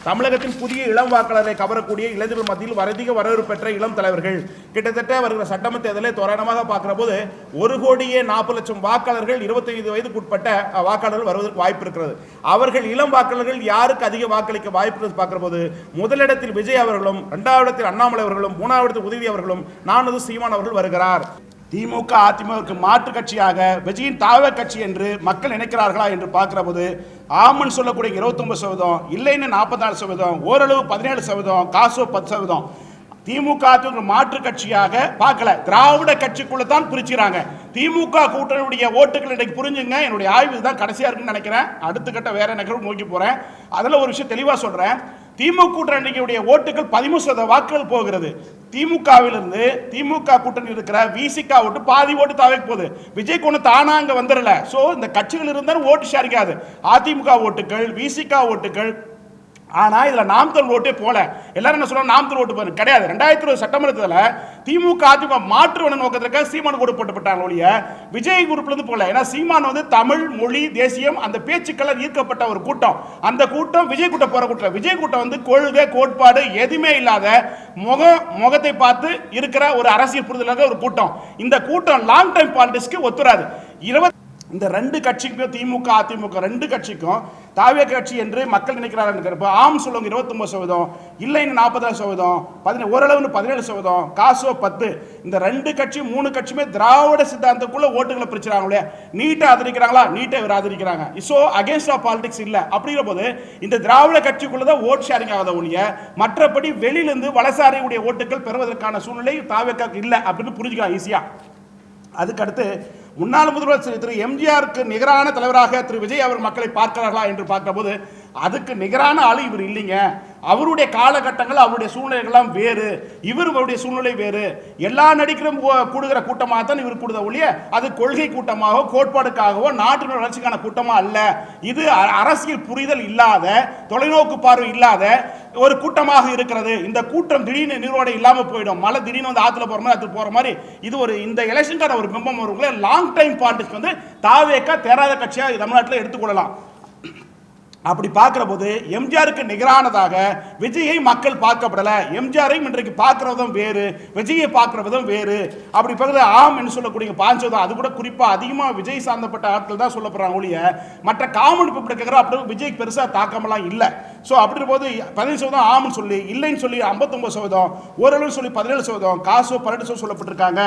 தமிழகத்தின் புதிய இளம் வாக்காளரை கவரக்கூடிய இளைஞர்கள் மத்தியில் அதிக வரவேற்பு பெற்ற இளம் தலைவர்கள் கிட்டத்தட்ட வருகிற சட்டமன்ற தேர்தலை தோராயமாக பார்க்கிற போது 1,40,00,000 வாக்காளர்கள் 25 வயதுக்குட்பட்ட வாக்காளர்கள் வருவதற்கு வாய்ப்பு இருக்கிறது. அவர்கள் இளம் வாக்காளர்கள் யாருக்கு அதிக வாக்களிக்க வாய்ப்பு பார்க்கிற போது முதலிடத்தில் விஜய் அவர்களும், 2வது இடத்தில் அண்ணாமலை அவர்களும், 3வது இடத்தில் உதவி அவர்களும், 4வது சீமான் அவர்கள் வருகிறார். திமுக அதிமுகவுக்கு மாற்று கட்சியாக விஜயின் தாவ கட்சி என்று மக்கள் நினைக்கிறார்களா என்று பார்க்கிற போது ஆமன் சொல்லக்கூடிய 29%, இல்லைன்னு 44%, ஓரளவு 17%, காசோ 10%. திமுக மாற்று கட்சியாக பார்க்கல, திராவிட கட்சிக்குள்ள தான் பிரிச்சுறாங்க. திமுக கூட்டணியுடைய ஓட்டுகள் இன்றைக்கு புரிஞ்சுங்க. என்னுடைய ஆய்வு தான் கடைசியா இருக்குன்னு நினைக்கிறேன். அடுத்த கட்ட வேற நிகழ்வு நோக்கி போறேன். அதில் ஒரு விஷயம் தெளிவா சொல்றேன். திமுக கூட்டணியுடைய ஓட்டுகள் 13% வாக்குகள் போகிறது. திமுகவிலிருந்து திமுக கூட்டணி இருக்கிற விசிக ஓட்டு பாதி ஓட்டு தாவேக்கு போகுது. விஜய் கொண்டு தானா அங்க வந்துடல. சோ இந்த கட்சிகள் இருந்தாலும் ஓட்டு ஷேரிக்காது. அதிமுக ஓட்டுகள், விசிக ஓட்டுகள். ஆனா இதுல நாம் தமிழ் ஓட்டே போல. எல்லாரும் என்ன சொல்றாங்க, நாம் தமிழ் ஓட்டு போறது கிடையாது. 2020 சட்டமன்றத்தில் திமுக அதிமுக மாற்று நோக்கத்திற்காக சீமான் ஓட்டு போட்டுப்பட்டாங்க ஒழிய விஜய் குரூப்ல இருந்து போல. ஏன்னா சீமான் வந்து தமிழ், மொழி, தேசியம் அந்த பேச்சுக்கள் ஈர்க்கப்பட்ட ஒரு கூட்டம். அந்த கூட்டம் விஜய் கூட்டம் போற கூட்டம். விஜய் கூட்டம் வந்து கொள்கை, கோட்பாடு எதுவுமே இல்லாத முகத்தை பார்த்து இருக்கிற ஒரு அரசியல் புரிதலாக ஒரு கூட்டம். இந்த கூட்டம் லாங் டைம் பாலிடிக்ஸ்க்கு ஒத்துறாது. இந்த ரெண்டு கட்சிக்கும், திமுக அதிமுக ரெண்டு கட்சிக்கும் தாவே கட்சி என்று மக்கள் நினைக்கிறார்கள். ஆம் சொல்லுங்க 29%, இல்லைன்னு 46%, ஓரளவு 17%, காசோ 10. இந்த ரெண்டு கட்சி 3 கட்சியுமே திராவிட சித்தாந்தத்துக்குள்ள ஓட்டுகளை பிரிச்சுறாங்களே. நீட்டை ஆதரிக்கிறாங்களா? நீட்டை இவர் ஆதரிக்கிறாங்க. சோ அகேன்ஸ்ட் ஆஃப் பாலிடிக்ஸ் இல்ல. அப்படிங்கிற போது இந்த திராவிட கட்சிக்குள்ளதான் ஓட் ஷேரிங் ஆகாத ஒழிய மற்றபடி வெளியிலிருந்து வலசாரியுடைய ஓட்டுகள் பெறுவதற்கான சூழ்நிலை தாவேக்காக்கு இல்லை அப்படின்னு புரிஞ்சுக்கலாம் ஈஸியா. அதுக்கடுத்து முன்னாள் முதல்வர் திரு எம்ஜிஆருக்கு நிகரான தலைவராக திரு விஜய் அவர் மக்களை பார்க்கிறார்களா என்று பார்க்கும்போது அதுக்கு நிகரான ஆளு இவர் இல்லைங்க. அவருடைய காலகட்டங்கள், அவருடைய சூழ்நிலைகள்லாம் வேறு, இவருடைய சூழ்நிலை வேறு. எல்லா நடிகரும் கூடுகிற கூட்டமாக தான் இவர் கூடுத ஒழிய அது கொள்கை கூட்டமாகவோ கோட்பாடுக்காகவோ நாட்டின் வளர்ச்சிக்கான கூட்டமா அல்ல. இது அரசியல் புரிதல் இல்லாத, தொலைநோக்கு பார்வை இல்லாத ஒரு கூட்டமாக இருக்கிறது. இந்த கூட்டம் திடீர்னு நீரோட இல்லாம போயிடும். மழை திடீர்னு வந்து ஆத்துல போற மாதிரி ஆத்துல போற மாதிரி இது ஒரு இந்த எலெக்ஷனுக்கான ஒரு பிம்பம் வருங்களே. லாங் டைம் பாலிடிக்ஸ் வந்து தாவேக்கா தேராத கட்சியா தமிழ்நாட்டில் எடுத்துக்கொள்ளலாம். அப்படி பார்க்கிற போது எம்ஜிஆருக்கு நிகரானதாக விஜயை மக்கள் பார்க்கப்படல. எம்ஜிஆரையும் இன்றைக்கு பார்க்கிறதும் வேறு, விஜயை பார்க்கிறதும் வேறு. அப்படி பார்க்கறது ஆம் என்று சொல்லக்கூடிய 5%, அது கூட குறிப்பா அதிகமா விஜய் சார்ந்தப்பட்ட ஆட்கள் தான் சொல்லப்படுறாங்க ஒழிய மற்ற காமன் பீப்புள் கேட்கிற அப்படி விஜய்க்கு பெருசா தாக்கமெல்லாம் இல்லை. ஸோ அப்படி போது 15% ஆம்னு சொல்லி, இல்லைன்னு சொல்லி 59%, ஓரளவு சொல்லி 17%, காசோ 12% சொல்லப்பட்டிருக்காங்க.